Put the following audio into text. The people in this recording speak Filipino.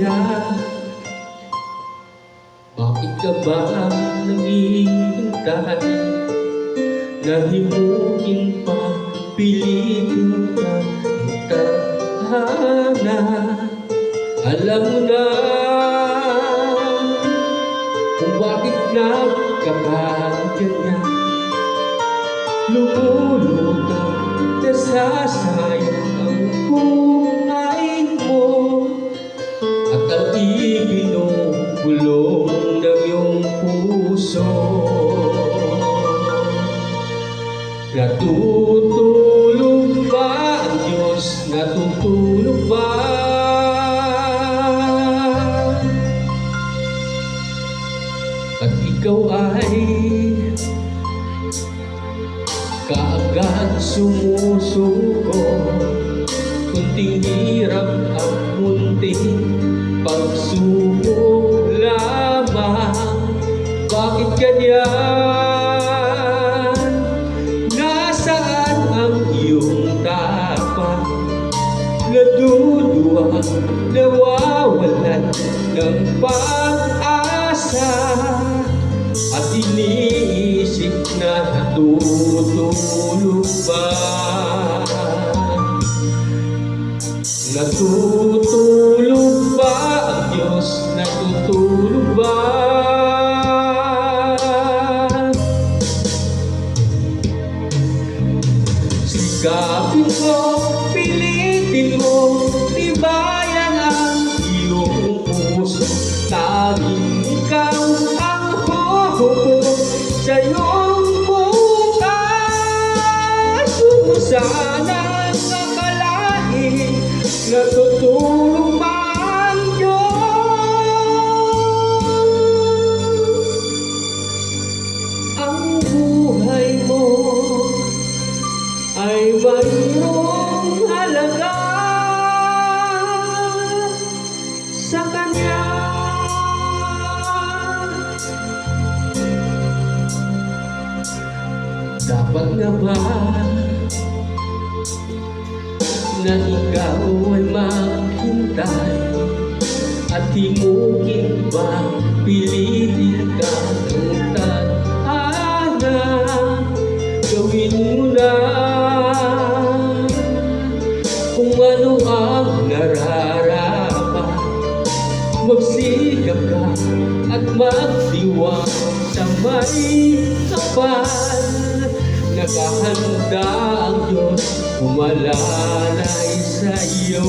kaya? Bakit ka ba naghihintay? Nahimukin pa, pilitin ka ng tadhana. Alam mo na kung bakit nagkakaganyan. Lumulutang nasasayang ang buhay mo, at ang ibinubulong ng iyong puso. Natutulog ba ang Diyos? Natutulog ba? At ikaw ay kaagad sumusuko. Kunting hirap at munting pagsubok lamang. Bakit ganyan? Nasaan ang iyong tapang? Naduduwag, nawawalan ng pag-asa, at iniisip na natutulog ba? Natutulog ba ang Diyos? Natutulog ba? Sikapin mo, pilitin mo, tibayan ang iyong puso. Tanging ikaw ang huhukom sa iyong bukas. Sana akalain natutulog ba ang Diyos? Ang buhay mo ay mayroong halaga sa Kanya. Dapat nga ba na ikaw ay maghintay at himukin ba, pilitin ka ng tadhana? Gawin mo na kung ano ang nararapat. Magsikap ka at magdiwang sa may kapal. Nakahanda ang Diyos umalalay sa iyo.